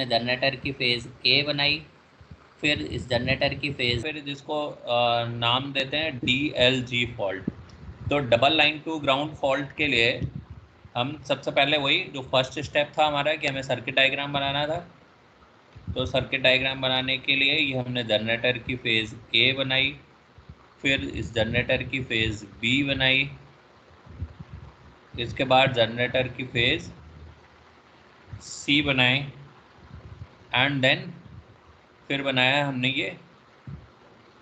हमने जनरेटर की फेज़ ए बनाई, फिर इस जनरेटर की फेज़ फिर जिसको नाम देते हैं DLG फॉल्ट। तो double line to ground fault के लिए हम सबसे पहले वही जो फर्स्ट स्टेप था हमारा कि हमें सर्किट डायग्राम बनाना था। तो सर्किट डायग्राम बनाने के लिए ये हमने जनरेटर की फेज़ ए बनाई, फिर इस जनरेटर की फेज़ बी बनाई, इसके बाद जनरेटर की फेज़ सी बनाई, एंड देन फिर बनाया हमने ये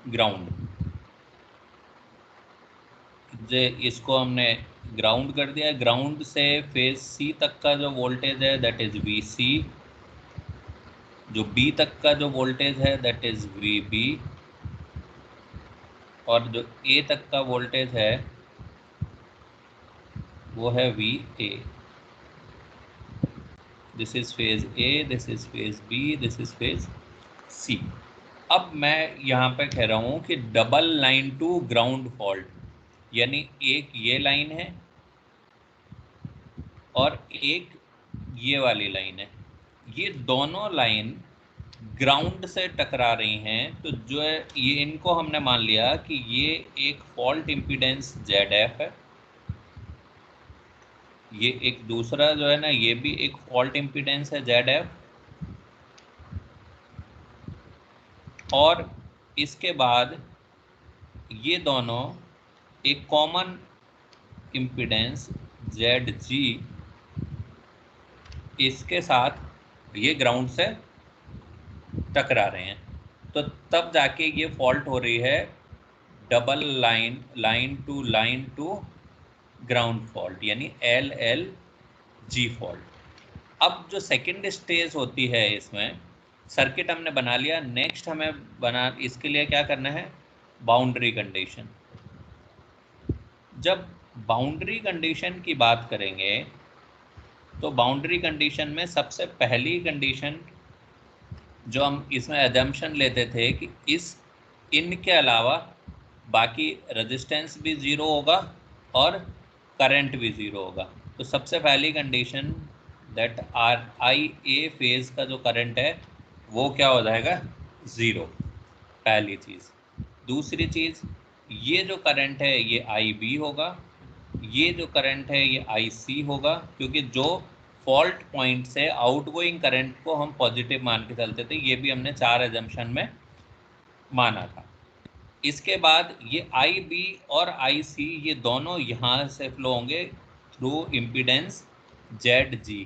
ग्राउंड। इसको हमने ग्राउंड कर दिया। ग्राउंड से फेज सी तक का जो वोल्टेज है दैट इज VC, जो बी तक का जो वोल्टेज है दैट इज VB, और जो ए तक का वोल्टेज है वो है VA। This is phase A, this is phase B, this is phase C. अब मैं यहाँ पे कह रहा हूँ कि double line to ground fault, यानी एक ये लाइन है और एक ये वाली लाइन है, ये दोनों लाइन ग्राउंड से टकरा रही हैं। तो जो है ये इनको हमने मान लिया कि ये एक फॉल्ट इम्पीडेंस ZF है, ये एक दूसरा जो है ना ये भी एक फॉल्ट इम्पीडेंस है ZF, और इसके बाद ये दोनों एक कॉमन इम्पीडेंस ZG, इसके साथ ये ग्राउंड से टकरा रहे हैं। तो तब जाके ये फॉल्ट हो रही है double line to ground fault, यानी LLG फॉल्ट। अब जो सेकंड स्टेज होती है इसमें सर्किट हमने बना लिया, नेक्स्ट हमें इसके लिए क्या करना है, बाउंड्री कंडीशन। जब बाउंड्री कंडीशन की बात करेंगे तो बाउंड्री कंडीशन में सबसे पहली कंडीशन जो हम इसमें अजम्पशन लेते थे कि इनके अलावा बाकी रेजिस्टेंस भी ज़ीरो होगा और करंट भी ज़ीरो होगा। तो सबसे पहली कंडीशन दैट IA फेज़ का जो करंट है वो क्या हो जाएगा, ज़ीरो, पहली चीज़। दूसरी चीज़, ये जो करंट है ये IB होगा, ये जो करंट है ये IC होगा, क्योंकि जो फॉल्ट पॉइंट से आउटगोइंग करंट को हम पॉजिटिव मान के चलते थे, ये भी हमने 4 एजम्पशन में माना था। इसके बाद ये IB और IC ये दोनों यहाँ से फ्लो होंगे थ्रू इम्पीडेंस ZG।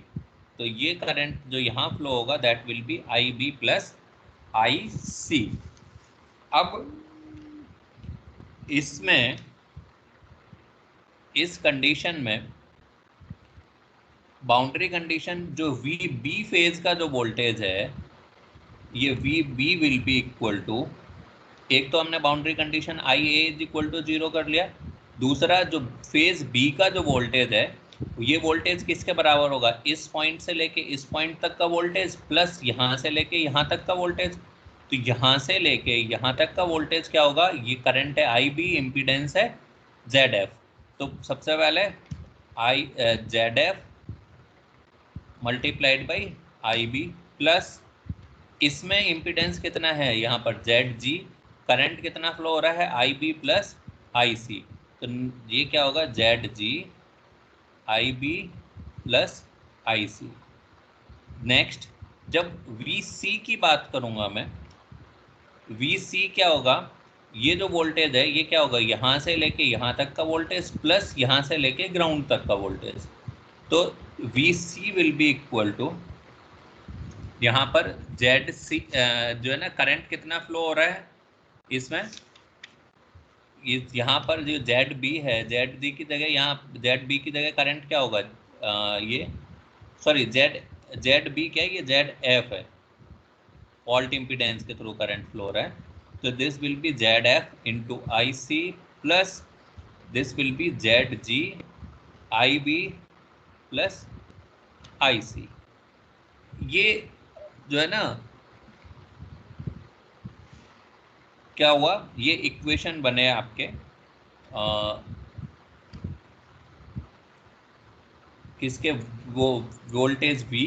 तो ये करंट जो यहाँ फ्लो होगा that will be IB plus IC। अब इसमें इस कंडीशन में बाउंड्री कंडीशन जो VB फेज का जो वोल्टेज है ये VB will be equal to, एक तो हमने boundary condition IA is equal to 0 कर लिया, दूसरा जो फेज B का जो वोल्टेज है ये वोल्टेज किसके बराबर होगा, इस पॉइंट से लेके इस पॉइंट तक का वोल्टेज प्लस यहाँ से लेके यहाँ तक का वोल्टेज। तो यहाँ से लेके यहाँ तक का वोल्टेज क्या होगा, ये करंट है IB, इम्पीडेंस है ZF। तो सबसे पहले ZF multiplied by IB plus इसमें इम्पीडेंस कितना है यहाँ पर ZG, करंट कितना फ्लो हो रहा है IB प्लस IC। तो ये क्या होगा ZG IB plus IC। Next जब VC की बात करूँगा मैं, VC क्या होगा, ये जो वोल्टेज है ये क्या होगा, यहाँ से लेके यहाँ तक का वोल्टेज प्लस यहाँ से लेके ग्राउंड तक का वोल्टेज। तो VC will be equal to, यहाँ पर ZC जो है ना करंट कितना फ्लो हो रहा है इसमें, यहाँ पर जो ZB है ZD की जगह, यहाँ ZB की जगह करंट क्या होगा, ये सॉरी ZB क्या है, ये ZF है, फॉल्ट इम्पीडेंस के थ्रू करंट फ्लो हो रहा है। तो this will B ZF into IC plus this will B ZG IB plus IC। ये जो है ना क्या हुआ, ये इक्वेशन बने आपके किसके, वो voltage V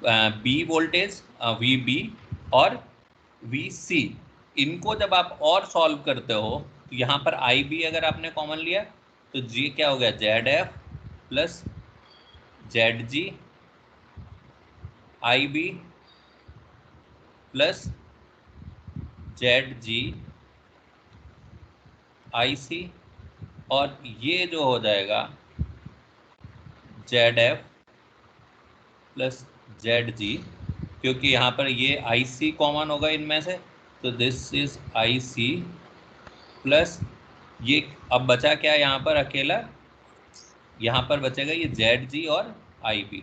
B voltage V B और वी सी, इनको जब आप और सॉल्व करते हो तो यहाँ पर आई बी अगर आपने कॉमन लिया तो जी क्या हो गया, Z F plus Z G I B plus Z G I सी, और ये जो हो जाएगा जेड एफ प्लस जेड जी, क्योंकि यहाँ पर ये आई सी कॉमन होगा इनमें से, तो this is I C plus ये अब बचा क्या यहाँ पर अकेला, यहाँ पर बचेगा ये जेड जी और आई B,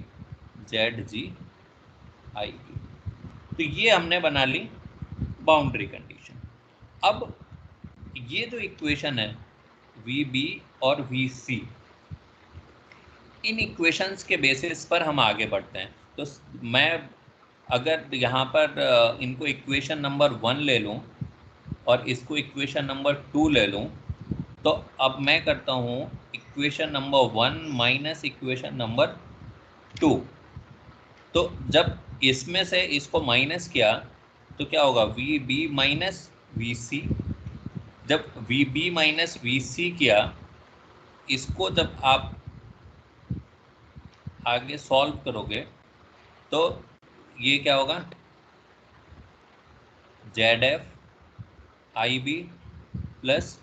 Z G I B. तो ये हमने बना ली बाउंड्री कंडीशन। अब ये जो इक्वेशन है वी बी और वी सी, इन इक्वेशंस के बेसिस पर हम आगे बढ़ते हैं। तो मैं अगर यहाँ पर इनको इक्वेशन नंबर 1 ले लूँ और इसको इक्वेशन नंबर 2 ले लूँ, तो अब मैं करता हूँ equation number 1 minus equation number 2। तो जब इसमें से इसको माइनस किया तो क्या होगा, वी बी माइनस वी सी। जब वी बी माइनस वी सी किया, इसको जब आप आगे सॉल्व करोगे तो ये क्या होगा, Z F I B plus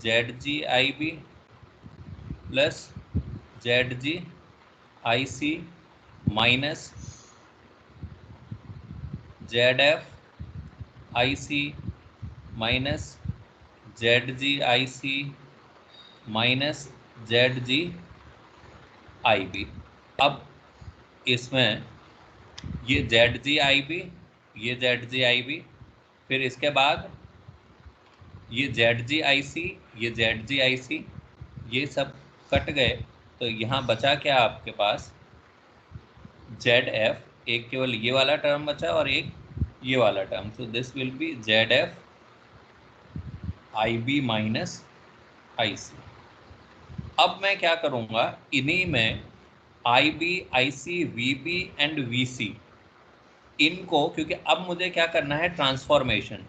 Z G I B plus Z G I C minus Z F I C minus Z G I C minus Z G I B. अब इसमें ये जेड जी आई बी, ये Z G I B, फिर इसके बाद ये Z G I सी, ये Z G I सी, ये सब कट गए, तो यहाँ बचा क्या आपके पास, जेड एफ, एक केवल ये वाला टर्म बचा और एक ये वाला टर्म, तो this will be Z F I B minus I C. अब मैं क्या करूँगा, इन्हीं में I B I C V B and V C, इनको, क्योंकि अब मुझे क्या करना है, ट्रांसफॉर्मेशन।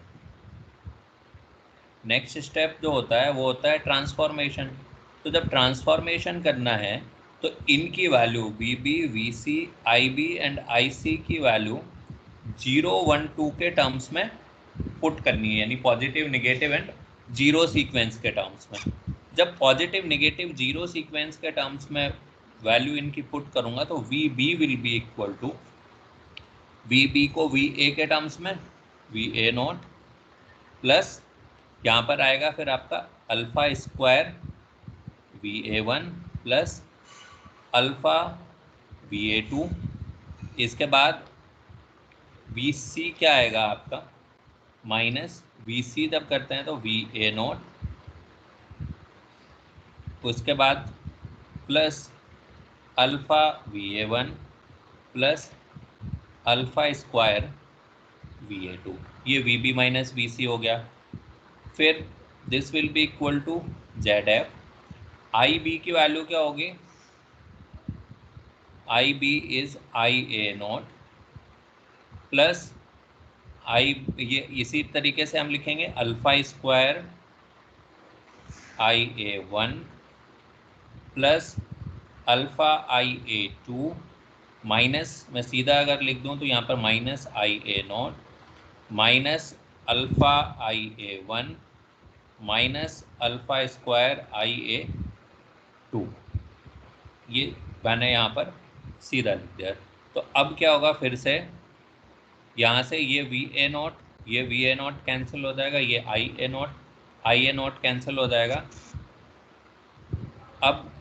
नेक्स्ट स्टेप जो होता है वो होता है ट्रांसफॉर्मेशन। तो जब ट्रांसफॉर्मेशन करना है तो इनकी value V B V C I B and I C की वैल्यू 0 1 2 के टर्म्स में पुट करनी है, यानी positive negative and zero sequence के टर्म्स में। जब पॉजिटिव निगेटिव जीरो सीक्वेंस के टर्म्स में वैल्यू इनकी पुट करूंगा तो V B will be equal to, V B को वी ए के टर्म्स में वी ए नॉट प्लस यहाँ पर आएगा फिर आपका alpha square V A one plus alpha V A two. इसके बाद वी सी क्या आएगा आपका, माइनस वी सी जब करते हैं तो वी ए नॉट, उसके बाद plus alpha V A one plus alpha square V A two. ये V B minus V C हो गया। फिर this will be equal to Z F, I B की वैल्यू क्या होगी, I B is I A not plus I, ये इसी तरीके से हम लिखेंगे alpha square I A one plus alpha I A two minus, मैं सीधा अगर लिख दूं तो यहाँ पर minus I A naught minus alpha I A one minus alpha square I A two. ये मैंने यहाँ पर सीधा लिख दिया। तो अब क्या होगा, फिर से यहाँ से ये वी ए नॉट, ये वी ए नॉट कैंसिल हो जाएगा, ये आई ए नॉट कैंसिल हो जाएगा। अब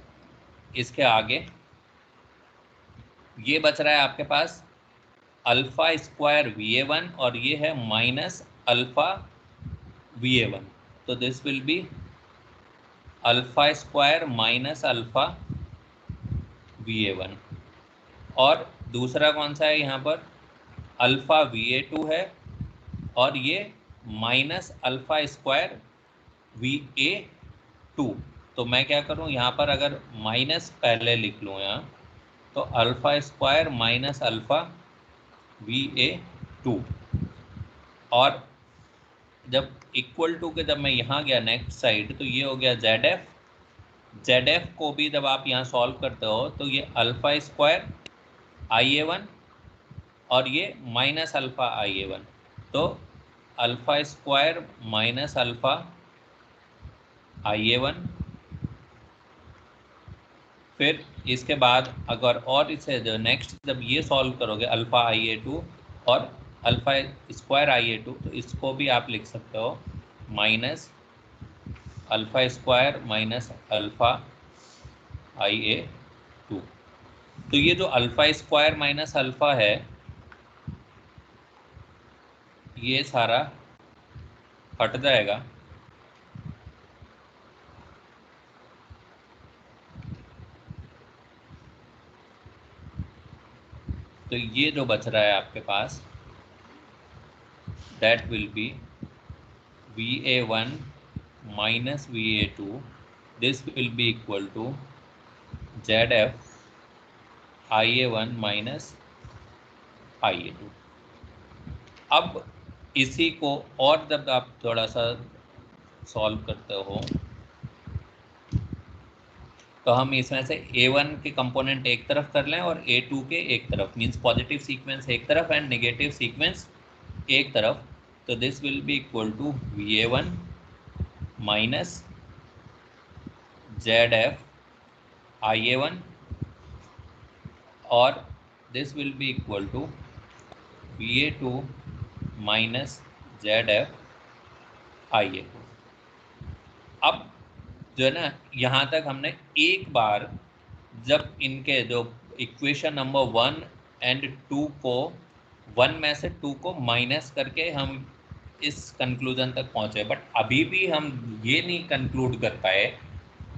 इसके आगे ये बच रहा है आपके पास alpha square V A one और ये है minus alpha V A one, तो this will be alpha square minus alpha V A one. और दूसरा कौन सा है, यहाँ पर अल्फा वी ए टू है और ये minus alpha square V A two. तो मैं क्या करूँ, यहाँ पर अगर माइनस पहले लिख लूँ यहाँ, तो alpha square minus alpha VA2, और जब इक्वल टू के जब मैं यहाँ गया नेक्स्ट साइड तो ये हो गया ZF को भी जब आप यहाँ सॉल्व करते हो तो ये अल्फ़ा स्क्वायर IA1 और ये माइनस अल्फ़ा IA1, तो alpha square minus alpha IA1। फिर इसके बाद अगर और इसे जो नेक्स्ट जब ये सॉल्व करोगे अल्फ़ा IA2 और अल्फ़ा स्क्वायर IA2, तो इसको भी आप लिख सकते हो minus alpha square minus alpha IA2। तो ये जो अल्फ़ा स्क्वायर माइनस अल्फ़ा है ये सारा हट जाएगा, तो ये जो बच रहा है आपके पास that will be VA1 minus VA2, this will be equal to ZF IA1 minus IA2। अब इसी को और जब आप थोड़ा सा सॉल्व करते हो तो हम इसमें से A1 के कंपोनेंट एक तरफ कर लें और A2 के एक तरफ, मीन्स पॉजिटिव सीक्वेंस एक तरफ एंड नेगेटिव सीक्वेंस एक तरफ, तो this will be equal to VA1 minus ZF IA1 और this will be equal to VA2 minus ZF IA2। अब जो है ना यहाँ तक हमने एक बार जब इनके जो इक्वेशन नंबर 1 एंड 2 को 1 में से 2 को माइनस करके हम इस कंक्लूजन तक पहुँचे, बट अभी भी हम ये नहीं कंक्लूड कर पाए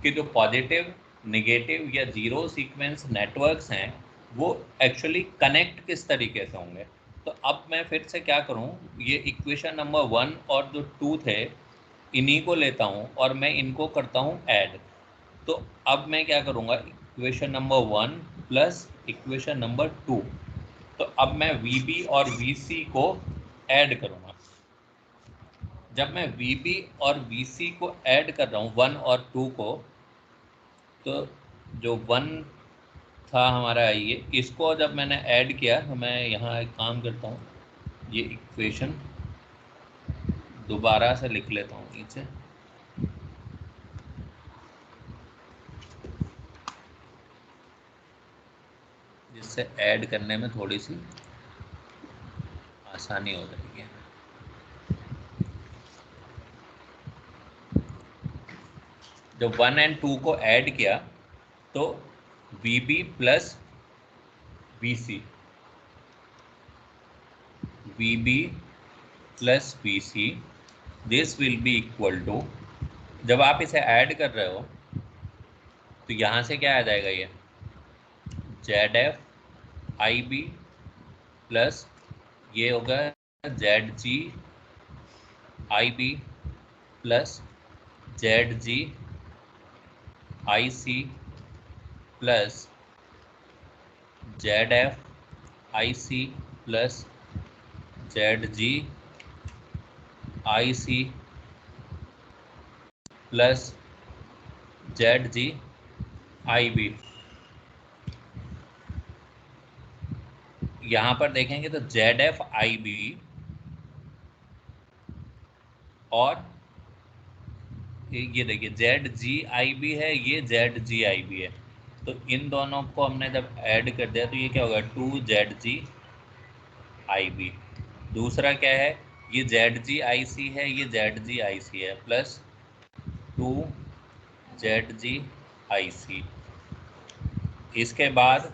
कि जो पॉजिटिव नेगेटिव या जीरो सीक्वेंस नेटवर्क्स हैं वो एक्चुअली कनेक्ट किस तरीके से होंगे। तो अब मैं फिर से क्या करूं, ये इक्वेशन नंबर 1 और जो 2 थे इन्हीं को लेता हूं और मैं इनको करता हूं ऐड। तो अब मैं क्या करूंगा, equation number 1 plus equation number 2, तो अब मैं VB और VC को ऐड करूंगा। जब मैं VB और VC को ऐड कर रहा हूँ 1 और 2 को, तो जो 1 था हमारा ये, इसको जब मैंने ऐड किया तो मैं यहाँ एक काम करता हूँ, ये इक्वेशन दोबारा से लिख लेता हूँ नीचे, जिससे ऐड करने में थोड़ी सी आसानी हो जाएगी। जब 1 एंड 2 को ऐड किया तो VB plus VC, VB plus VC, this will be equal to, जब आप इसे ऐड कर रहे हो तो यहाँ से क्या आ जाएगा, ये ZF IB प्लस ये होगा ZG IB plus ZG IC plus ZF IC plus ZG IC plus ZG IB। यहाँ पर देखेंगे तो ZF IB और ये देखिए ZG IB है, ये ZG IB है, तो इन दोनों को हमने जब ऐड कर दिया तो ये क्या होगा 2ZG IB। दूसरा क्या है, ये ZG IC है, ये ZG IC है, प्लस 2ZG IC। इसके बाद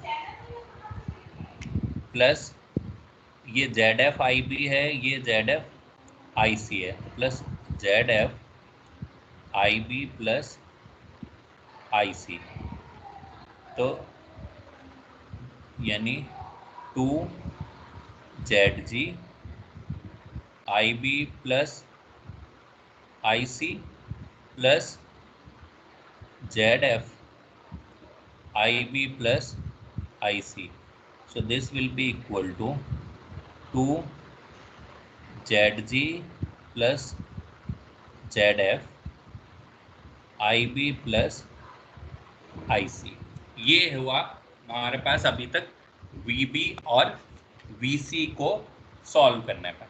प्लस ये ZF IB है, ये ZF IC है, plus ZF IB plus IC, तो यानी 2ZG IB plus IC plus ZF IB plus IC. So this will be equal to 2 ZG plus ZF IB plus IC. ये हुआ हमारे पास अभी तक VB और VC को सॉल्व करने पर.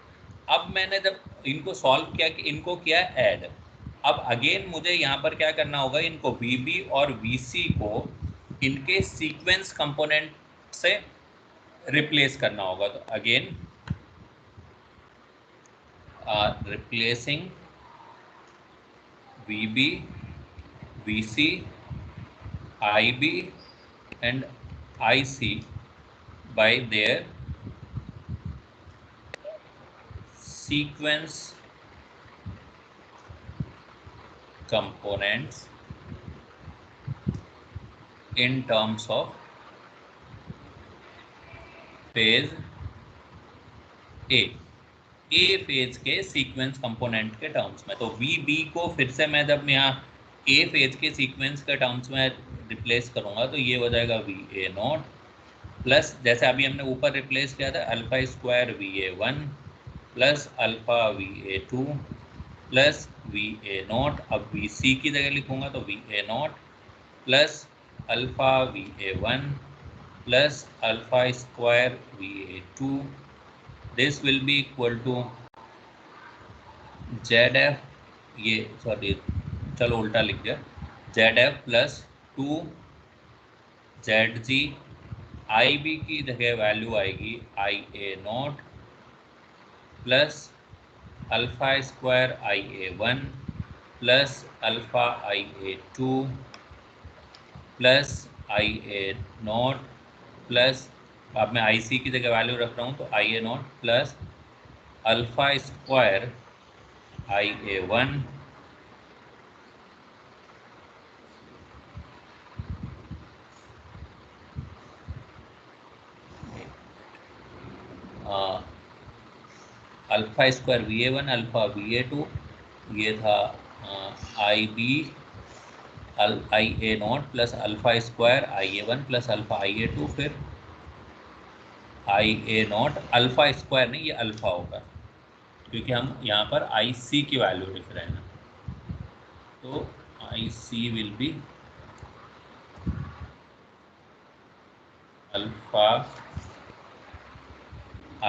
अब मैंने जब इनको सॉल्व किया कि इनको किया ऐड. अब अगेन मुझे यहाँ पर क्या करना होगा, इनको VB और VC को इनके सीक्वेंस कंपोनेंट से रिप्लेस करना होगा. तो again replacing VB, VC, IB and IC by their sequence components in terms of phase A. A phase के सीक्वेंस कंपोनेंट के टर्म्स में. तो VB को फिर से मैं जब यहाँ ए फेज के सीक्वेंस के टर्म्स में रिप्लेस करूँगा तो ये हो जाएगा VA0 प्लस, जैसे अभी हमने ऊपर रिप्लेस किया था, alpha square VA1 plus alpha VA2 plus VA0. अब VC की जगह लिखूँगा तो VA0 plus alpha VA1 plus alpha square VA2. This will be equal to ZF, ये सॉरी चलो उल्टा लिख दिया, ZF प्लस 2 ZG. IB की जगह वैल्यू आएगी IA0 plus alpha square IA1 plus alpha IA2 plus IA0 plus, अब मैं IC की जगह वैल्यू रख रहा हूँ तो IA0 plus alpha square IA1 alpha square VA1 alpha VA2, ये था IB IA0 plus alpha square IA1 plus alpha IA2, फिर IA0 अल्फा स्क्वायर नहीं, ये अल्फा होगा क्योंकि हम यहाँ पर IC की वैल्यू लिख रहे हैं. तो IC will be alpha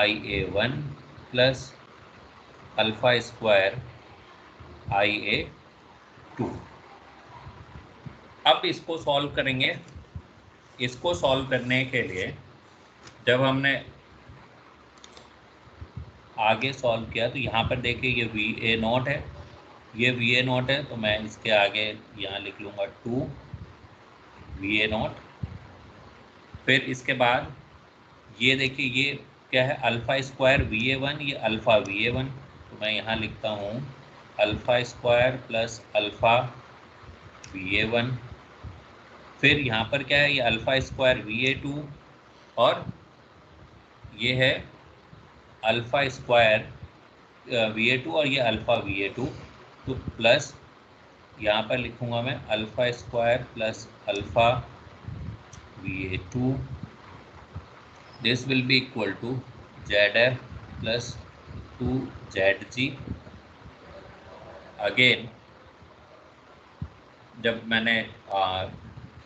IA1 plus alpha square IA2. अब इसको सॉल्व करेंगे. इसको सॉल्व करने के लिए जब हमने आगे सॉल्व किया तो यहाँ पर देखिए ये VA0 है, ये VA0 है, तो मैं इसके आगे यहाँ लिख लूँगा 2 VA0. फिर इसके बाद ये देखिए ये क्या है, अल्फा स्क्वायर VA1, ये अल्फा VA1, तो मैं यहाँ लिखता हूँ alpha square plus alpha VA1. फिर यहाँ पर क्या है, ये अल्फा स्क्वायर VA2 और ये है अल्फा स्क्वायर VA2 और ये अल्फा VA2. तो प्लस यहाँ पर लिखूँगा मैं alpha square plus alpha VA2. This will be equal to ZF plus 2 ZG. Again जब मैंने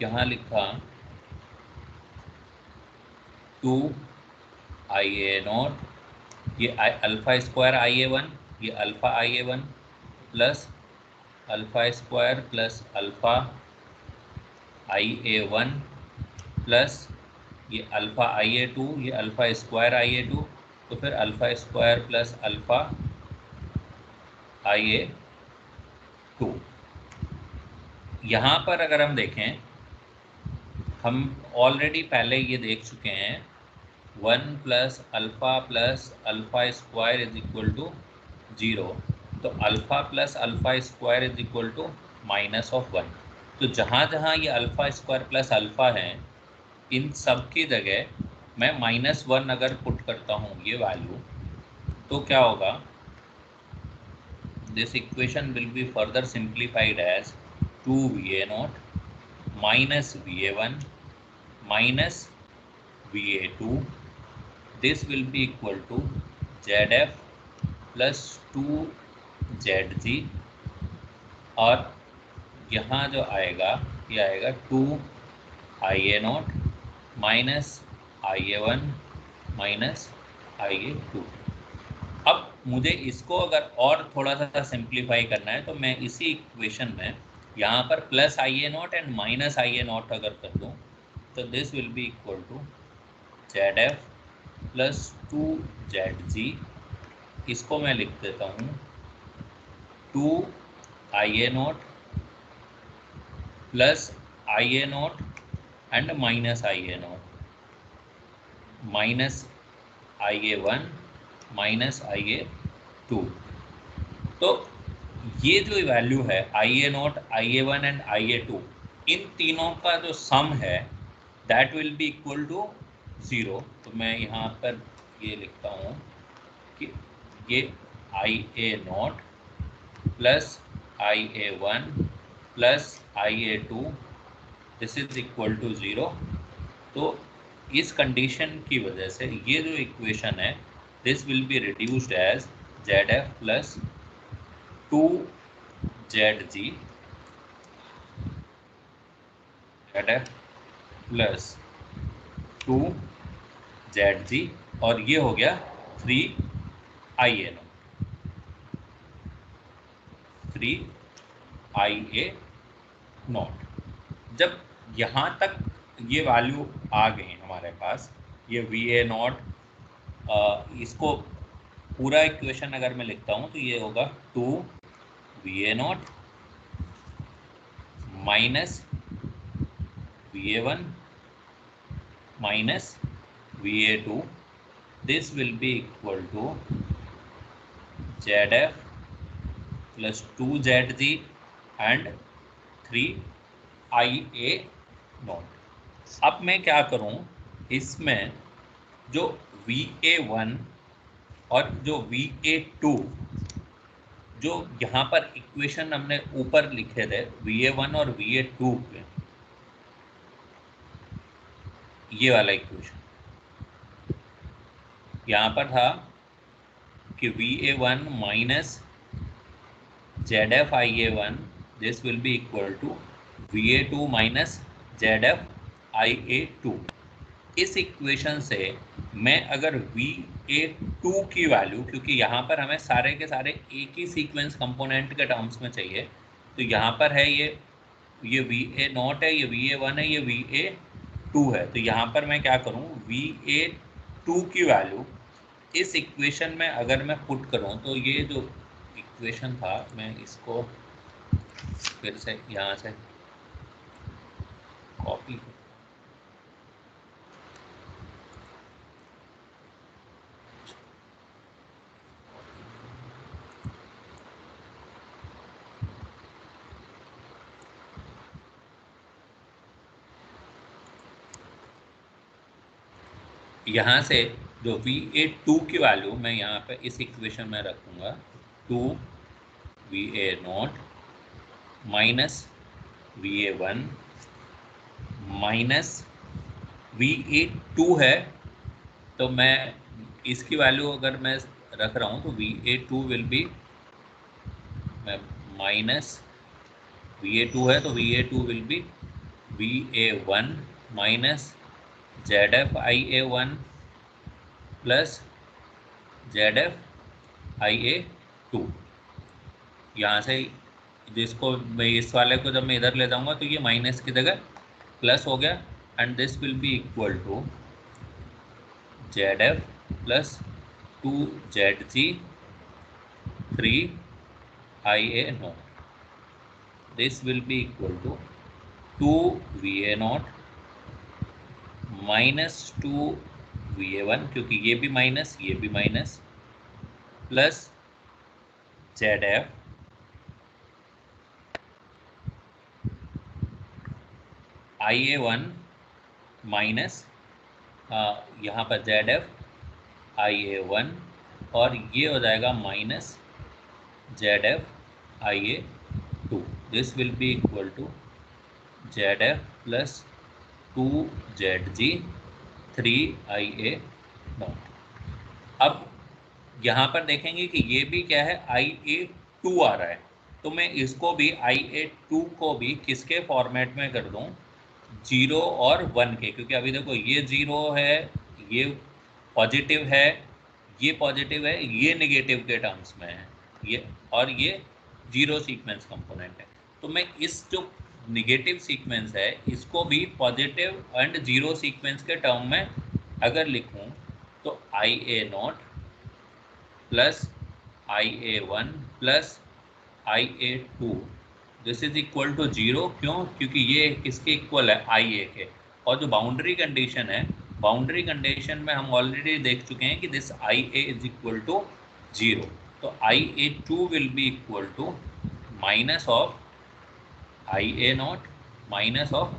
यहाँ लिखा 2 IA0, ये अल्फा स्क्वायर IA1, ये alpha IA1 plus alpha square plus alpha IA1 plus ये अल्फा IA2, ये अल्फा स्क्वायर IA2, तो फिर alpha square plus alpha IA2. यहाँ पर अगर हम देखें, हम ऑलरेडी पहले ये देख चुके हैं 1 plus alpha square is equal to 0. तो alpha plus alpha square is equal to minus of 1. तो जहाँ जहाँ ये अल्फा स्क्वायर प्लस अल्फा हैं, इन सब की जगह मैं -1 अगर पुट करता हूँ ये वैल्यू, तो क्या होगा, this equation will be further simplified as 2 VA0 minus VA1 minus VA2, this will be equal to ZF plus 2ZG, और यहाँ जो आएगा ये आएगा 2IA0 minus IA1 minus IA2। अब मुझे इसको अगर और थोड़ा सा सिंप्लीफाई करना है तो मैं इसी इक्वेशन में यहाँ पर plus IA0 and minus IA0 अगर कर दूँ तो this will be equal to ZF plus 2ZG। इसको मैं लिख देता हूँ 2IA0 plus IA0 and minus IA0 minus IA1 minus IA2। तो ये जो वैल्यू है IA0, IA1 एंड IA2, इन तीनों का जो सम है that will be equal to 0। तो मैं यहाँ पर ये लिखता हूँ कि ये IA0 plus IA1 plus IA2 this is equal to 0। तो इस कंडीशन की वजह से ये जो इक्वेशन है this will be reduced as ZF plus 2ZG, ZF plus 2ZG, और ये हो गया 3IA0, 3IA0। जब यहाँ तक ये वैल्यू आ गई हमारे पास, ये VA0, इसको पूरा इक्वेशन अगर मैं लिखता हूँ तो ये होगा 2VA0 minus VA1 minus VA2, this will be equal to ZF plus 2ZG and 3IA0। अब मैं क्या करूं, इसमें जो VA1 और जो VA2, जो यहाँ पर इक्वेशन हमने ऊपर लिखे थे VA1 और VA2 के, ये वाला इक्वेशन यहाँ पर था कि VA1 minus ZF IA1 this will be equal to VA2 minus ZF IA2। इस इक्वेशन से मैं अगर VA2 की वैल्यू, क्योंकि यहाँ पर हमें सारे के सारे एक ही सीक्वेंस कंपोनेंट के टर्म्स में चाहिए, तो यहाँ पर है ये VA0 है, ये VA1 है, ये VA2 है। तो यहाँ पर मैं क्या करूँ, VA2 की वैल्यू इस इक्वेशन में अगर मैं पुट करूँ तो ये जो इक्वेशन था मैं इसको फिर से यहाँ से कॉपी, यहाँ से जो VA2 की वैल्यू मैं यहाँ पे इस इक्वेशन में रखूँगा 2VA0 minus VA1 minus VA2 है, तो मैं इसकी वैल्यू अगर मैं रख रहा हूँ तो VA2 will be, minus VA2 है तो VA2 will be VA1 minus ZF IA1 plus ZF IA2। यहाँ से जिसको मैं इस वाले को जब मैं इधर ले जाऊँगा तो ये माइनस की जगह प्लस हो गया, and this will be equal to ZF plus 2ZG 3IA0। This will be equal to 2VA0 minus 2VA1, क्योंकि ये भी माइनस ये भी minus, plus ZF IA1 minus यहाँ पर ZF IA1, और ये हो जाएगा minus ZF IA2। This will be equal to ZF plus 2ZG 3IA0। अब यहाँ पर देखेंगे कि ये भी क्या है, IA2 आ रहा है, तो मैं इसको भी IA2 को भी किसके फॉर्मेट में कर दूँ, 0 और 1 के, क्योंकि अभी देखो ये 0 है, ये पॉजिटिव है, ये पॉजिटिव है, ये नेगेटिव के टर्म्स में है, ये और ये जीरो सीक्वेंस कंपोनेंट है। तो मैं इस जो नेगेटिव सीक्वेंस है इसको भी पॉजिटिव एंड जीरो सीक्वेंस के टर्म में अगर लिखूं तो IA0 plus IA1 plus IA2 this is equal to 0। क्यों? क्योंकि ये किसके इक्वल है, IA के। और जो बाउंड्री कंडीशन है, बाउंड्री कंडीशन में हम ऑलरेडी देख चुके हैं कि this IA is equal to 0, तो IA2 will be equal to minus of IA0 minus of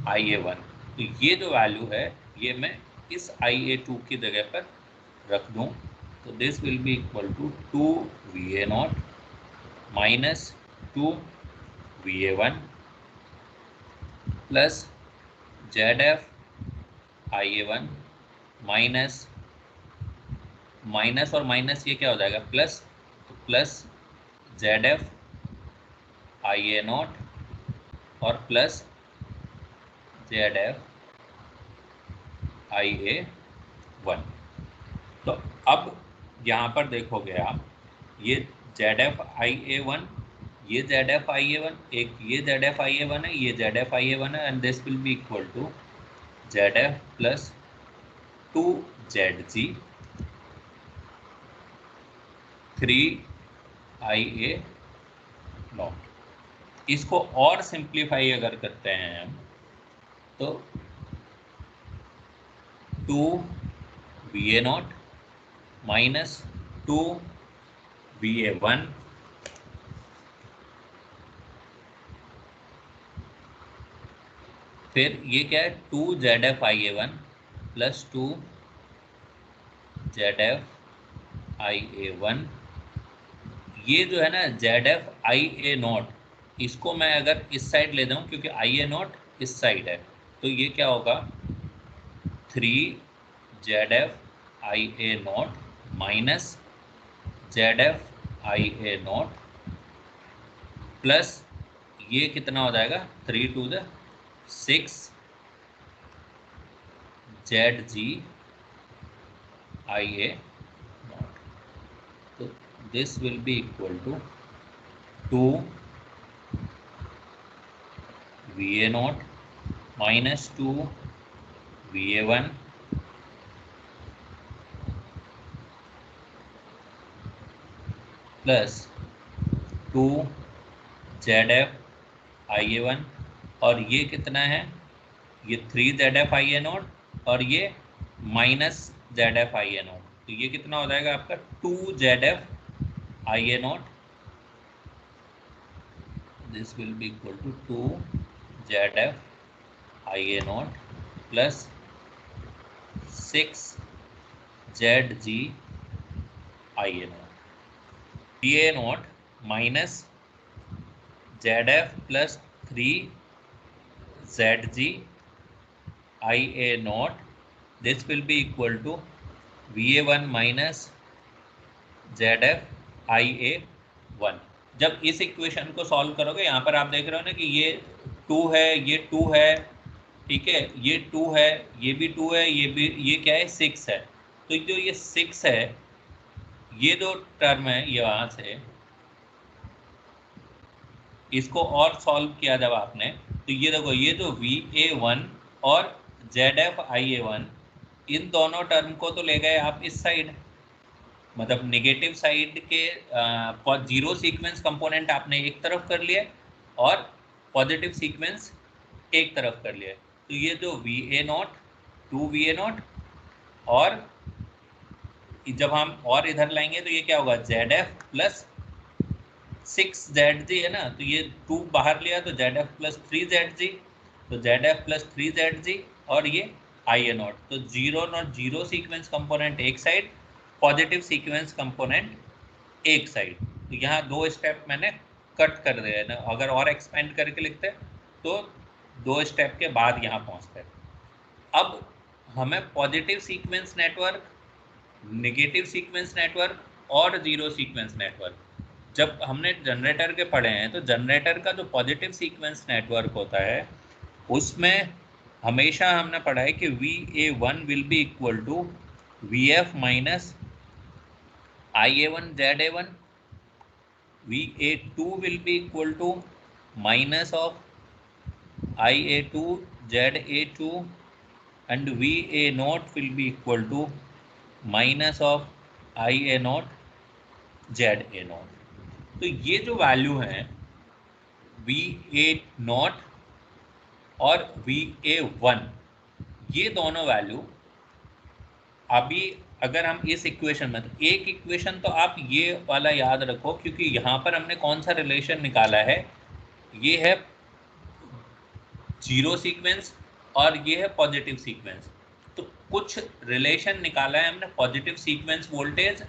IA1। तो ये जो वैल्यू है ये मैं इस IA2 की जगह पर रख दूं, तो this will be equal to 2VA0 minus 2VA1 plus ZF IA1 minus minus और माइनस ये क्या हो जाएगा प्लस, तो प्लस ZF IA0 और प्लस ZF IA1। तो अब यहाँ पर देखोगे आप, ये ZF IA1, ये ZF IA1, एक ये ZF IA1 है, ये ZF IA1 है, and this will be equal to ZF plus 2ZG 3IA0। इसको और सिंप्लीफाई अगर करते हैं हम तो 2VA0 माइनस 2VA1 फिर ये क्या है 2ZF IA1 plus 2ZF IA1। ये जो है ना ZF IA0, इसको मैं अगर इस साइड ले जाऊं क्योंकि IA0 इस साइड है, तो ये क्या होगा 3ZF IA0 minus ZF IA0 plus ये कितना हो जाएगा 3 to the 6 ZG IA0। तो this will be equal to 2VA0 minus 2VA1 plus 2ZF IA1 और ये कितना है, ये 3ZF IA0 और ये माइनस ZF IA0, तो ये कितना हो जाएगा आपका 2ZF IA0। This will be equal to 2ZF IA0 plus 6ZG IA0। VA0 minus ZF plus 3ZG IA0, this will be equal to VA1 minus ZF IA1। जब इस इक्वेशन को solve करोगे, यहाँ पर आप देख रहे हो ना कि ये 2 है, ये 2 है, ठीक है, ये 2 है, ये भी 2 है, ये भी, ये क्या है 6 है। तो जो ये 6 है, ये जो टर्म है यहाँ से, इसको और सॉल्व किया जब आपने, तो ये देखो ये जो VA1 और ZF IA1 इन दोनों टर्म को तो ले गए आप इस साइड, मतलब नेगेटिव साइड के जीरो सीक्वेंस कंपोनेंट आपने एक तरफ कर लिए और पॉजिटिव सीक्वेंस एक तरफ कर लिए। तो ये जो VA0 2VA0 और जब हम और इधर लाएंगे तो ये क्या होगा ZF प्लस 6ZG है ना, तो ये 2 बाहर लिया तो ZF प्लस 3ZG, तो ZF प्लस 3ZG और ये IA0। तो जीरो सीक्वेंस कंपोनेंट एक साइड, पॉजिटिव सीक्वेंस कंपोनेंट एक साइड। तो यहाँ 2 स्टेप मैंने कट कर दिया है ना, अगर और एक्सपेंड करके लिखते तो 2 स्टेप के बाद यहाँ पहुँचते। अब हमें positive sequence network, negative sequence network और जीरो सीक्वेंस नेटवर्क, जब हमने जनरेटर के पढ़े हैं तो जनरेटर का जो पॉजिटिव सीक्वेंस नेटवर्क होता है उसमें हमेशा हमने पढ़ा है कि VA1 will be equal to VF minus IA1 ZA1, VA2 will be equal to minus of IA2 ZA2, and VA0 will be equal to minus of IA0 ZA0। तो ये जो वैल्यू है VA0 और VA1, ये दोनों value अभी अगर हम इस इक्वेशन में, तो एक इक्वेशन तो आप ये वाला याद रखो, क्योंकि यहाँ पर हमने कौन सा रिलेशन निकाला है, ये है जीरो सीक्वेंस और ये है पॉजिटिव सीक्वेंस। तो कुछ रिलेशन निकाला है हमने positive sequence voltage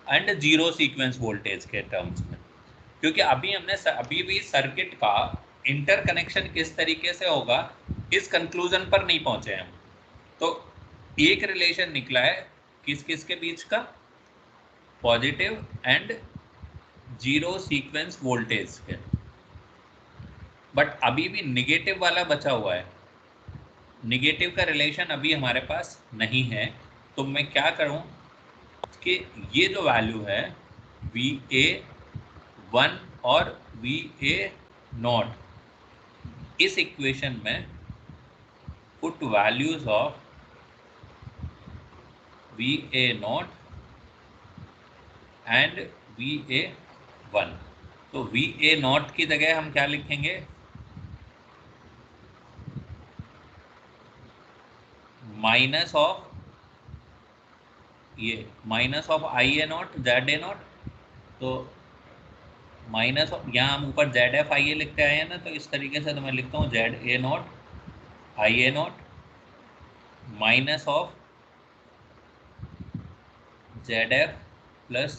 and zero sequence voltage के टर्म्स में, क्योंकि अभी भी सर्किट का इंटरकनेक्शन किस तरीके से होगा इस कंक्लूजन पर नहीं पहुंचे हम। तो एक रिलेशन निकला है किस किस के बीच का, positive and zero sequence voltage के, बट अभी भी निगेटिव वाला बचा हुआ है। निगेटिव का रिलेशन अभी हमारे पास नहीं है, तो मैं क्या करूं कि ये जो वैल्यू है VA1 और VA0, इस इक्वेशन में put values of VA0 and VA1। तो VA0 की जगह हम क्या लिखेंगे, माइनस ऑफ ये माइनस ऑफ IA0 ZA0। तो माइनस ऑफ, यहाँ हम ऊपर ZF IA लिखते आए हैं ना, तो इस तरीके से तो मैं लिखता हूँ ZA0 IA0 minus of ZF plus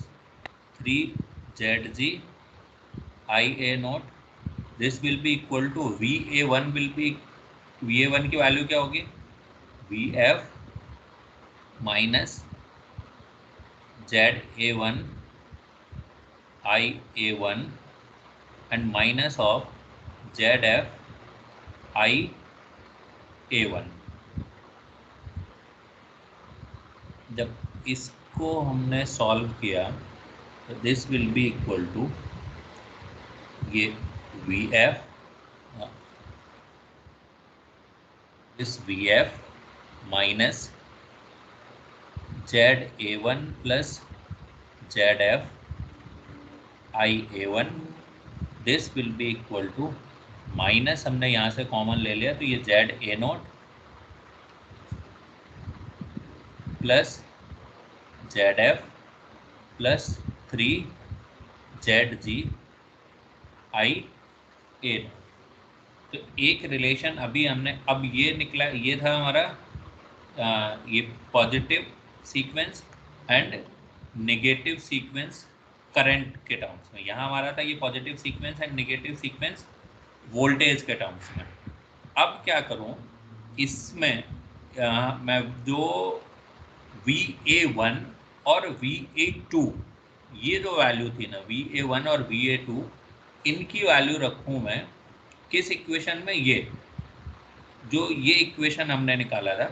3ZG IA0। This will be equal to VA1 will be, VA1 की वैल्यू क्या होगी, VF minus ZA1 IA1 and minus of ZF IA1। जब इसको हमने सॉल्व किया तो this will be equal to ये VF, this VF minus ZA1 plus ZF IA1, this will be equal to minus, हमने यहाँ से कॉमन ले लिया तो ये ZA0 plus ZF plus 3ZG IA0। तो एक रिलेशन अभी हमने, अब ये निकला, ये था हमारा ये positive sequence and negative sequence current के टर्म्स में। यहाँ हमारा था ये positive sequence and negative sequence voltage के टर्म्स में। अब क्या करूँ इसमें, मैं जो VA1 और VA2, ये जो वैल्यू थी ना VA1 और VA2, इनकी वैल्यू रखूँ मैं किस इक्वेशन में, ये जो ये इक्वेशन हमने निकाला था,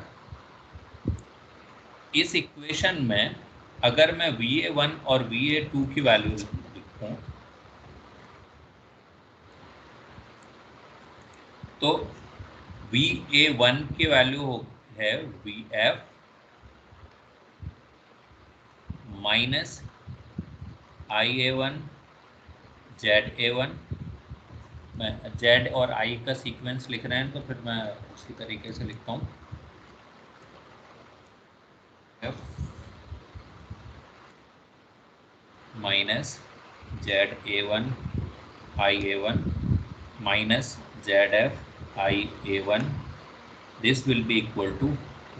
इस इक्वेशन में अगर मैं VA1 और VA2 की वैल्यू लिखूं तो VA1 की वैल्यू है VF माइनस IA1 ZA1। मैं Z और I का सीक्वेंस लिख रहे हैं तो फिर मैं उसी तरीके से लिखता हूँ, F minus ZA1 IA1 minus ZF IA1। This will be equal to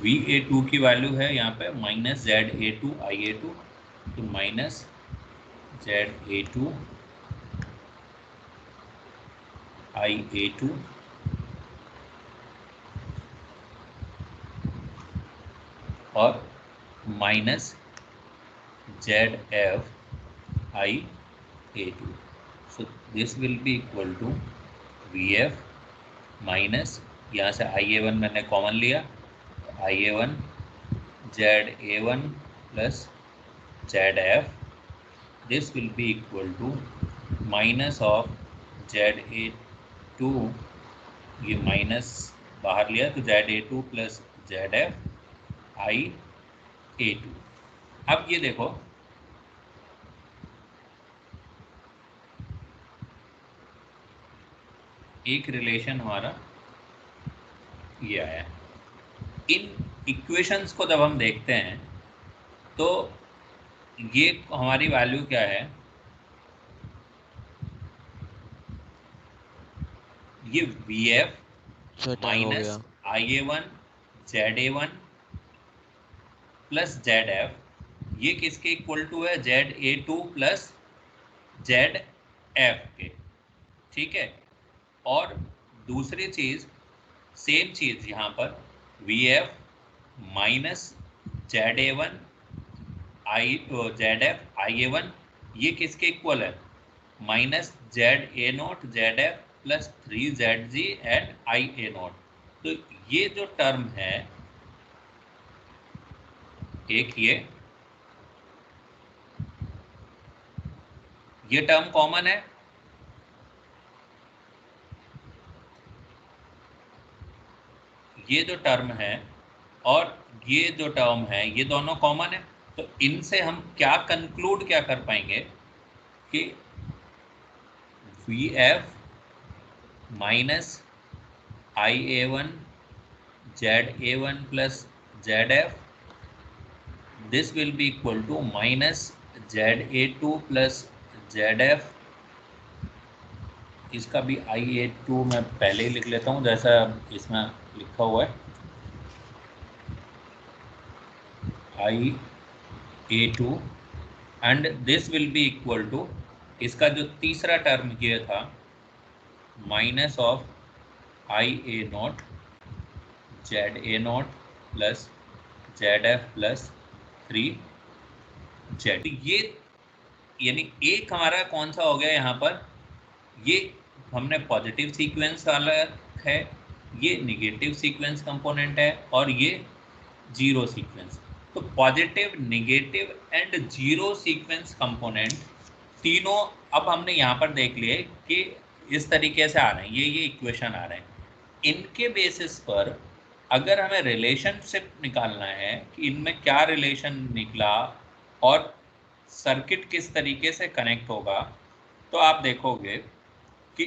VA2 की वैल्यू है यहाँ पे माइनस ZA2 IA2, तो माइनस ZA2 IA2 और minus ZF IA2. So this will be equal to VF minus, यहाँ से IA1 मैंने common लिया, IA1 ZA1 plus ZF, this will be equal to minus of ZA2, ये minus बाहर लिया तो ZA2 प्लस ZF IA2. अब ये देखो एक रिलेशन हमारा ये आया. इन इक्वेशंस को जब हम देखते हैं तो ये हमारी वैल्यू क्या है, ये VF minus IA1 ZA1 plus ZF, ये किसके इक्वल टू है, ZA2 प्लस ZF के. ठीक है. और दूसरी चीज, सेम चीज यहाँ पर VF minus ZA1 ZF IA1, ये किसके इक्वल है, minus ZA0 ZF plus 3ZG and IA0. तो ये जो टर्म है, एक ये टर्म कॉमन है, ये जो टर्म है और ये जो टर्म है, ये दोनों कॉमन है. तो इनसे हम क्या कंक्लूड क्या कर पाएंगे कि VF minus IA1 ZA1 plus ZF, this will be equal to minus ZA2 plus ZF. इसका भी IA2 मैं पहले ही लिख लेता हूँ जैसा इसमें लिखा हुआ है, IA2 and this will be equal to, इसका जो तीसरा टर्म ये था, minus of IA0 ZA0 plus ZF plus 3Z. ये यानी एक हमारा कौन सा हो गया यहाँ पर, ये हमने पॉजिटिव सीक्वेंस वाला है, ये नेगेटिव सीक्वेंस कंपोनेंट है और ये जीरो सीक्वेंस. तो positive, negative and zero sequence component तीनों अब हमने यहाँ पर देख लिए कि इस तरीके से आ रहे हैं, ये इक्वेशन आ रहे हैं. इनके बेसिस पर अगर हमें रिलेशनशिप निकालना है कि इनमें क्या रिलेशन निकला और सर्किट किस तरीके से कनेक्ट होगा, तो आप देखोगे कि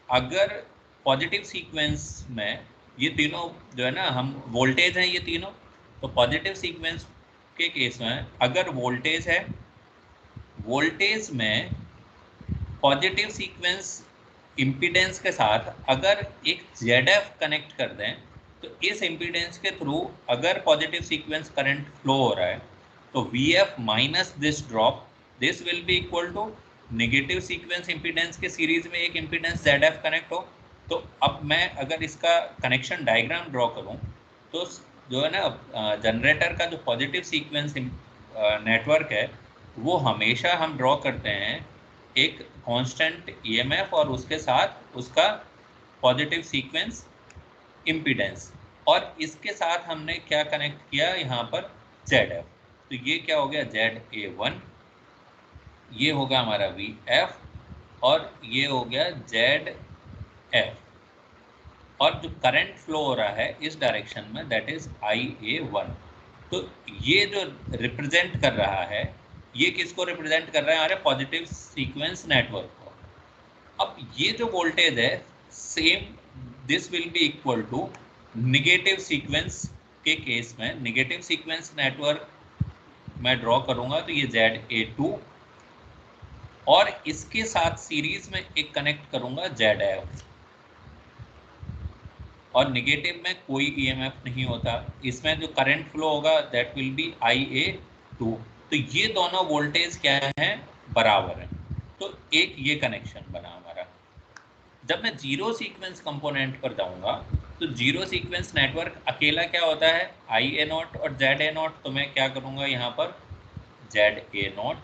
अगर पॉजिटिव सीक्वेंस में ये तीनों जो है ना, हम वोल्टेज हैं ये तीनों, तो पॉजिटिव सीक्वेंस के केस में अगर वोल्टेज है, वोल्टेज में पॉजिटिव सीक्वेंस इम्पीडेंस के साथ अगर एक ZF कनेक्ट कर दें, तो इस इम्पीडेंस के थ्रू अगर पॉजिटिव सीक्वेंस करंट फ्लो हो रहा है तो VF minus this drop, this will be equal to negative sequence impedance के सीरीज में एक इम्पीडेंस ZF कनेक्ट हो. तो अब मैं अगर इसका कनेक्शन डायग्राम ड्रॉ करूं तो जो है ना, जनरेटर का जो पॉजिटिव सीक्वेंस नेटवर्क है वो हमेशा हम ड्रॉ करते हैं एक कांस्टेंट EMF और उसके साथ उसका पॉजिटिव सीक्वेंस इम्पीडेंस, और इसके साथ हमने क्या कनेक्ट किया यहाँ पर, ZF. तो ये क्या हो गया, ZA1, ये होगा हमारा VF और ये हो गया ZF, और जो करंट फ्लो हो रहा है इस डायरेक्शन में दैट इज IA1. तो ये जो रिप्रेजेंट कर रहा है, ये किसको रिप्रेजेंट कर रहा है, हमारे पॉजिटिव सीक्वेंस नेटवर्क को. अब ये जो वोल्टेज है same, this will be equal to negative sequence के केस में, नेगेटिव सीक्वेंस नेटवर्क मैं ड्रॉ करूंगा तो ये ZA2 और इसके साथ सीरीज में एक कनेक्ट करूंगा ZF, और नेगेटिव में कोई EMF नहीं होता, इसमें जो करंट फ्लो होगा दैट विल बी IA2. तो ये दोनों वोल्टेज क्या हैं, बराबर हैं. तो एक ये कनेक्शन बना हमारा. जब मैं जीरो सीक्वेंस कंपोनेंट पर जाऊंगा तो जीरो सीक्वेंस नेटवर्क अकेला क्या होता है, आई ए नॉट और जेड ए नॉट, तो मैं क्या करूँगा यहाँ पर जेड ए नॉट।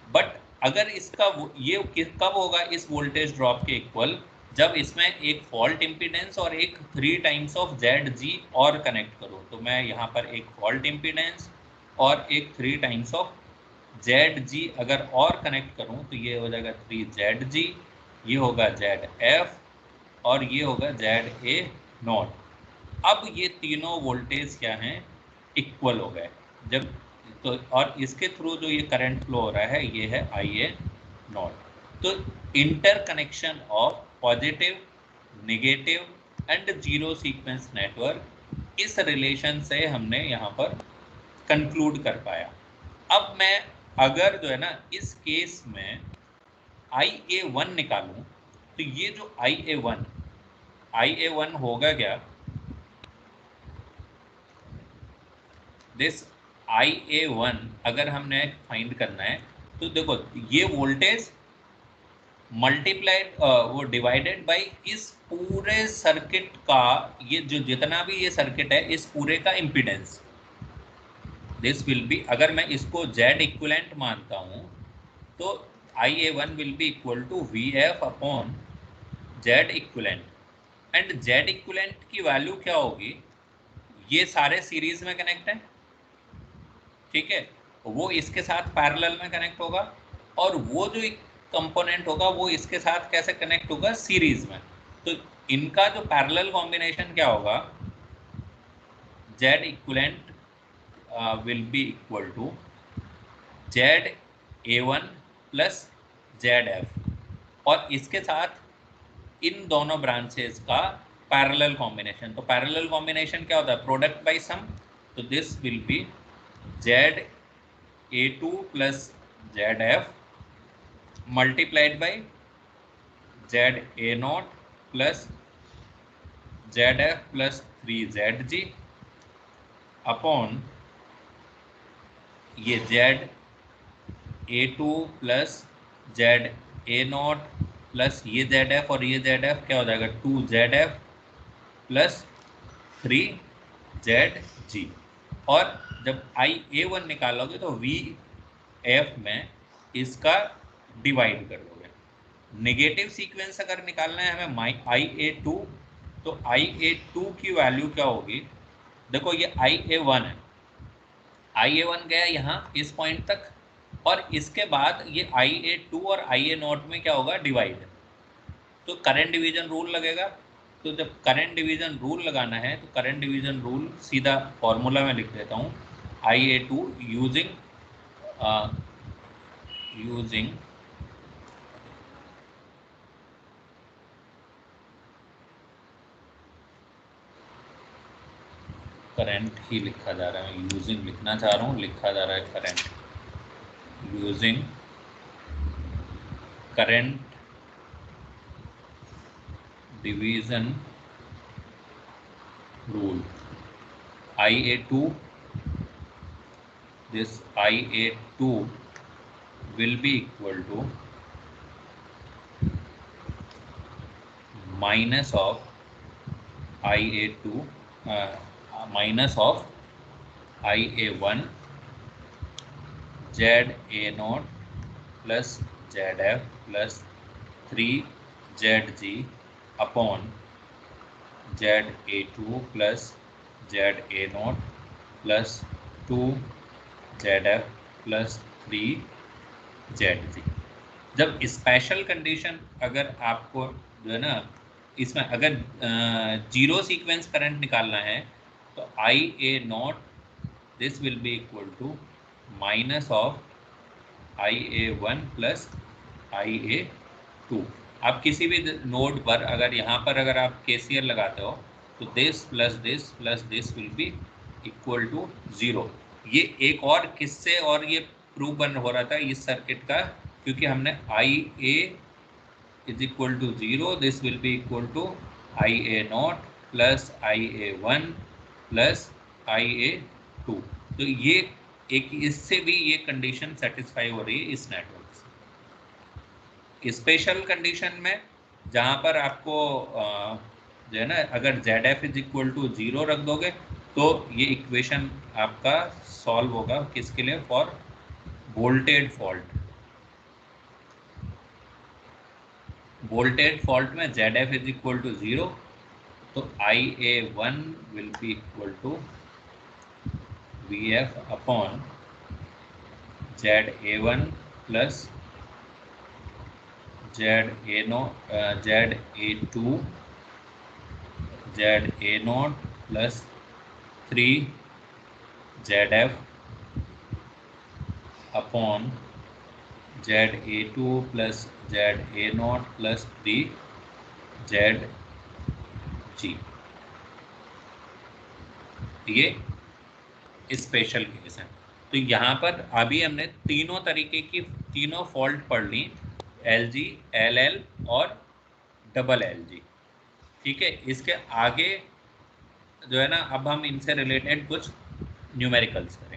बट अगर इसका ये कब होगा इस वोल्टेज ड्रॉप के इक्वल, जब इसमें एक फॉल्ट इम्पीडेंस और एक 3 टाइम्स ऑफ जेड जी और कनेक्ट करो। तो मैं यहाँ पर एक फॉल्ट इम्पीडेंस और एक 3 टाइम्स ऑफ जेड जी अगर और कनेक्ट करूँ तो ये हो जाएगा 3 जेड जी, ये होगा जेड एफ और ये होगा जेड ए नॉट। अब ये तीनों वोल्टेज क्या हैं, इक्वल हो गए जब तो, और इसके थ्रू जो ये करंट फ्लो हो रहा है ये है आई ए नॉट। तो interconnection of positive, negative and zero sequence network, इस रिलेशन से हमने यहाँ पर कंक्लूड कर पाया। अब मैं अगर जो है ना इस केस में आई ए वन निकालूं, तो ये जो आई ए वन होगा क्या, दिस आई ए वन अगर हमने फाइंड करना है तो देखो ये वोल्टेज मल्टीप्लाइड वो डिवाइडेड बाय इस पूरे सर्किट का, ये जो जितना भी ये सर्किट है इस पूरे का इम्पीडेंस, दिस विल बी, अगर मैं इसको जेड इक्विवेलेंट मानता हूँ तो I A one will be equal to V F upon Z equivalent. And Z equivalent की वैल्यू क्या होगी, ये सारे सीरीज में कनेक्ट है, ठीक है, वो इसके साथ पैरेलल में कनेक्ट होगा और वो जो एक कंपोनेंट होगा वो इसके साथ कैसे कनेक्ट होगा, सीरीज में। तो इनका जो पैरेलल कॉम्बिनेशन क्या होगा, Z equivalent will be equal to Z A one plus Z F और इसके साथ इन दोनों ब्रांचेस का पैरेलल कॉम्बिनेशन। तो पैरेलल कॉम्बिनेशन क्या होता है, प्रोडक्ट बाय सम। तो this will be Z A two plus Z F multiplied by Z A not plus Z F plus 3 Z G upon ये Z A two plus Z A not plus ये Z F और ये Z F क्या हो जाएगा 2 Z F plus 3 Z जी। और जब आई A one निकालोगे तो वी एफ में इसका डिवाइड कर दोगे। नेगेटिव सीक्वेंस अगर निकालना है हमें आई ए टू, तो आई ए टू की वैल्यू क्या होगी, देखो ये आई ए वन है, आई ए वन गया यहाँ इस पॉइंट तक और इसके बाद ये आई ए टू और आई ए नॉट में क्या होगा, डिवाइड, तो करंट डिवीजन रूल लगेगा। तो जब करंट डिवीजन रूल लगाना है तो करंट डिवीजन रूल सीधा फॉर्मूला में लिख देता हूँ, आई ए टू यूजिंग करंट ही लिखा जा रहा है, यूजिंग लिखना चाह रहा हूँ, लिखा जा रहा है current, using current division rule IA2, this IA2 will be equal to minus of IA2 minus of IA1 ZA0 plus ZF plus 3 ZG upon ZA2 plus ZA0 plus 2 ZF plus 3 ZG। जब special condition अगर आपको जो है ना इसमें अगर zero sequence current निकालना है तो I A naught this will be equal to minus of I A one plus I A two. आप किसी भी नोड पर अगर यहाँ पर अगर आप केसीएल लगाते हो तो this plus this will be equal to 0। ये एक और किससे और ये प्रूव बन हो रहा था इस सर्किट का, क्योंकि हमने I A is equal to 0, this will be equal to I A not plus I A one plus I A two. तो ये एक इससे भी ये कंडीशन सेटिस्फाई हो रही है इस नेटवर्क से। स्पेशल कंडीशन में जहाँ पर आपको जो है ना, अगर ZF इज इक्वल टू 0 रख दोगे तो ये इक्वेशन आपका सॉल्व होगा किसके लिए, for voltage fault. Voltage fault में ZF इज इक्वल टू 0, तो IA1 will be equal to VF upon ZA1 plus ZA2 ZA0 plus 3ZF upon ZA2 plus ZA0 plus 3ZG। ये स्पेशल केस है। तो यहाँ पर अभी हमने तीनों तरीके की तीनों फॉल्ट पढ़ ली, LG, LL और डबल LG। ठीक है, इसके आगे जो है ना, अब हम इनसे रिलेटेड कुछ न्यूमेरिकल्स करें।